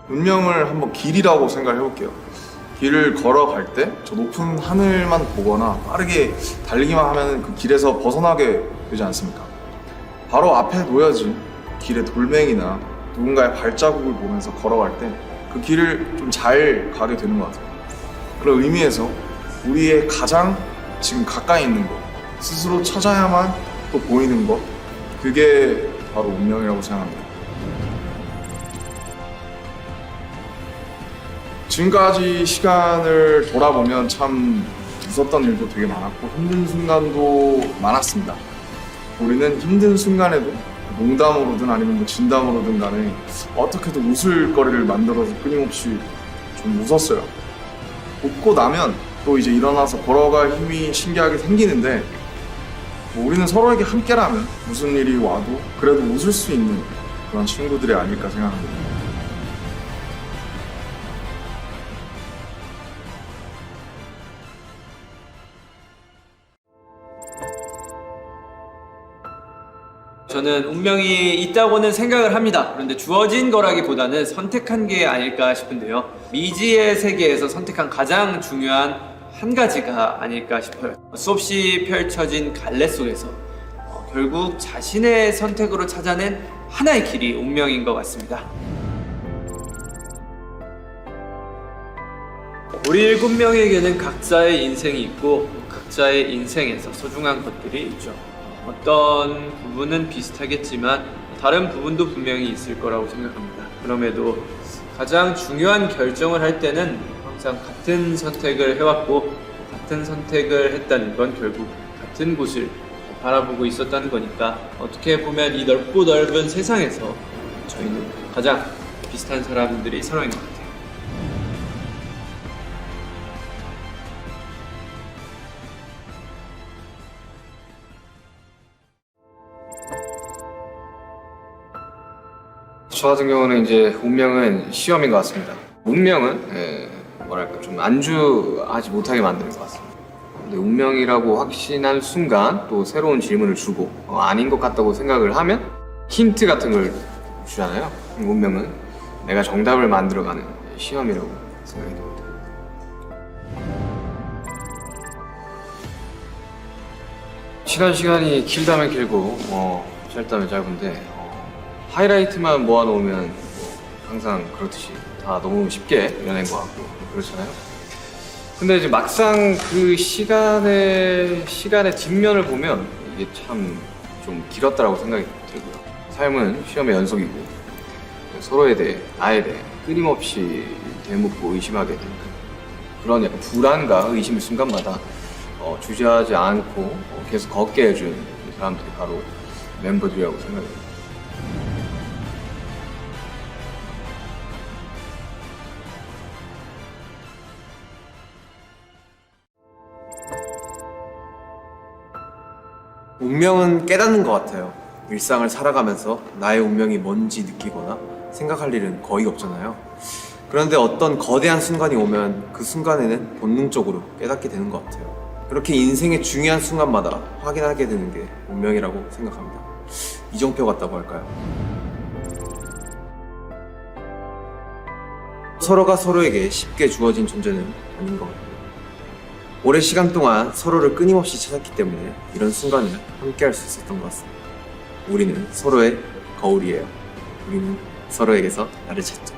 운명을 한번 길이라고 생각을 해볼게요. 길을 걸어갈 때 저 높은 하늘만 보거나 빠르게 달리기만 하면 그 길에서 벗어나게 되지 않습니까? 바로 앞에 놓여진 길의 돌멩이나 누군가의 발자국을 보면서 걸어갈 때 그 길을 좀 잘 가게 되는 것 같아요. 그런 의미에서 우리의 가장 지금 가까이 있는 것, 스스로 찾아야만 또 보이는 것, 그게 바로 운명이라고 생각합니다. 지금까지 시간을 돌아보면 참 있었던 일도 되게 많았고 힘든 순간도 많았습니다. 우리는 힘든 순간에도 농담으로든 아니면 뭐 진담으로든 간에 어떻게든 웃을 거리를 만들어서 끊임없이 좀 웃었어요. 웃고 나면 또 이제 일어나서 걸어갈 힘이 신기하게 생기는데 뭐 우리는 서로에게 함께라면 무슨 일이 와도 그래도 웃을 수 있는 그런 친구들이 아닐까 생각합니다. 저는 운명이 있다고는 생각을 합니다. 그런데 주어진 거라기보다는 선택한 게 아닐까 싶은데요. 미지의 세계에서 선택한 가장 중요한 한 가지가 아닐까 싶어요. 수없이 펼쳐진 갈래 속에서 결국 자신의 선택으로 찾아낸 하나의 길이 운명인 것 같습니다. 우리 7명에게는 각자의 인생이 있고 각자의 인생에서 소중한 것들이 있죠. 어떤 부분은 비슷하겠지만 다른 부분도 분명히 있을 거라고 생각합니다. 그럼에도 가장 중요한 결정을 할 때는 항상 같은 선택을 해왔고 같은 선택을 했다는 건 결국 같은 곳을 바라보고 있었다는 거니까 어떻게 보면 이 넓고 넓은 세상에서 저희는 가장 비슷한 사람들이 서로인 것 같아요. 저 같은 경우는 이제 운명은 시험인 것 같습니다. 운명은 뭐랄까 좀 안주하지 못하게 만드는 것 같습니다. 근데 운명이라고 확신한 순간 또 새로운 질문을 주고 아닌 것 같다고 생각을 하면 힌트 같은 걸 주잖아요. 운명은 내가 정답을 만들어가는 시험이라고 생각이 듭니다. 시간이 길다면 길고 짧다면 짧은데 하이라이트만 모아놓으면 항상 그렇듯이 다 너무 쉽게 연애인 것 같고 그렇잖아요. 근데 이제 막상 그 시간의 뒷면을 보면 이게 참 좀 길었다라고 생각이 들고요. 삶은 시험의 연속이고 서로에 대해 나에 대해 끊임없이 되묻고 의심하게 되는 그런 약간 불안과 의심의 순간마다 주저하지 않고 계속 걷게 해준 사람들이 바로 멤버들이라고 생각해요. 운명은 깨닫는 것 같아요. 일상을 살아가면서 나의 운명이 뭔지 느끼거나 생각할 일은 거의 없잖아요. 그런데 어떤 거대한 순간이 오면 그 순간에는 본능적으로 깨닫게 되는 것 같아요. 그렇게 인생의 중요한 순간마다 확인하게 되는 게 운명이라고 생각합니다. 이정표 같다고 할까요? 서로가 서로에게 쉽게 주어진 존재는 아닌 것 같아요. 오랜 시간 동안 서로를 끊임없이 찾았기 때문에 이런 순간을 함께 할 수 있었던 것 같습니다. 우리는 서로의 거울이에요. 우리는 서로에게서 나를 찾죠.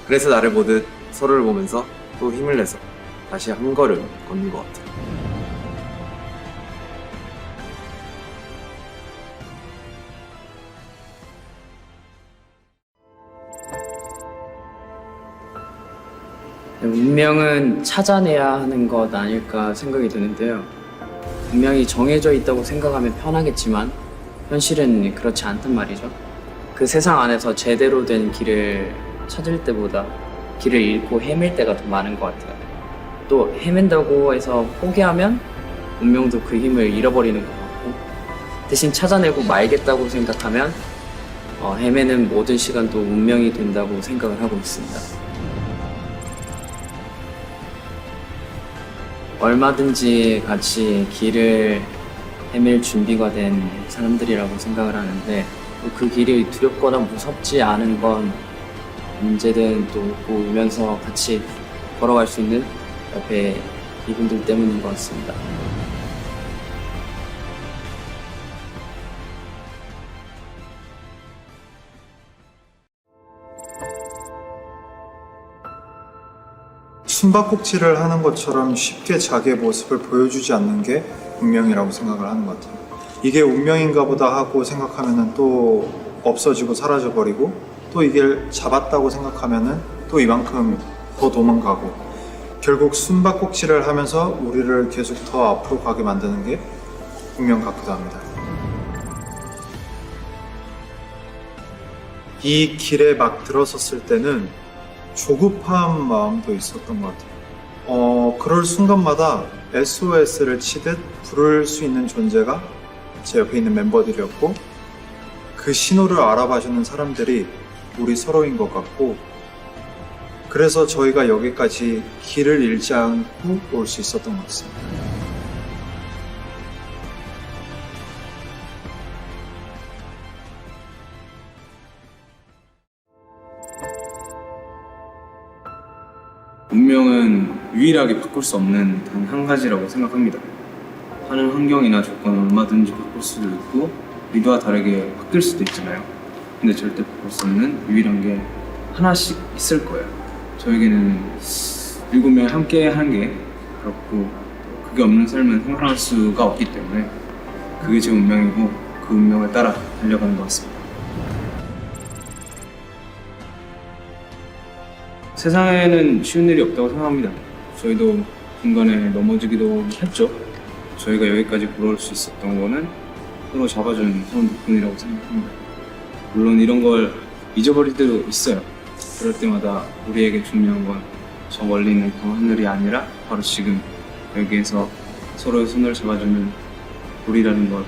그래서 나를 보듯 서로를 보면서 또 힘을 내서 다시 한 걸음 걷는 것 같아요. 운명은 찾아내야 하는 것 아닐까 생각이 드는데요. 운명이 정해져 있다고 생각하면 편하겠지만 현실은 그렇지 않단 말이죠. 그 세상 안에서 제대로 된 길을 찾을 때보다 길을 잃고 헤맬 때가 더 많은 것 같아요. 또 헤맨다고 해서 포기하면 운명도 그 힘을 잃어버리는 것 같고 대신 찾아내고 말겠다고 생각하면 헤매는 모든 시간도 운명이 된다고 생각을 하고 있습니다. 얼마든지 같이 길을 헤맬 준비가 된 사람들이라고 생각을 하는데 또 그 길이 두렵거나 무섭지 않은 건 언제든 또 웃고 울면서 같이 걸어갈 수 있는 옆에 이분들 때문인 것 같습니다. 숨바꼭질을 하는 것처럼 쉽게 자기의 모습을 보여주지 않는 게 운명이라고 생각을 하는 것 같아요. 이게 운명인가 보다 하고 생각하면은 또 없어지고 사라져버리고, 또 이게 잡았다고 생각하면은 또 이만큼 더 도망가고, 결국 숨바꼭질을 하면서 우리를 계속 더 앞으로 가게 만드는 게 운명 같기도 합니다. 이 길에 막 들어섰을 때는 조급한 마음도 있었던 것 같아요. 그럴 순간마다 SOS를 치듯 부를 수 있는 존재가 제 옆에 있는 멤버들이었고, 그 신호를 알아봐주는 사람들이 우리 서로인 것 같고, 그래서 저희가 여기까지 길을 잃지 않고 올 수 있었던 것 같습니다. 운명은 유일하게 바꿀 수 없는 단 한 가지라고 생각합니다. 하는 환경이나 조건은 얼마든지 바꿀 수도 있고 우리와 다르게 바뀔 수도 있잖아요. 근데 절대 바꿀 수 없는 유일한 게 하나씩 있을 거예요. 저에게는 7명이 함께 하는 게 그렇고, 그게 없는 삶은 생각할 수가 없기 때문에 그게 제 운명이고 그 운명을 따라 달려가는 것 같습니다. 세상에는 쉬운 일이 없다고 생각합니다. 저희도 중간에 넘어지기도 했죠. 저희가 여기까지 걸어올 수 있었던 거는 서로 잡아준 사람 덕분이라고 생각합니다. 물론 이런 걸 잊어버릴 때도 있어요. 그럴 때마다 우리에게 중요한 건 저 멀리 있는 그 하늘이 아니라 바로 지금 여기에서 서로의 손을 잡아주는 우리라는 걸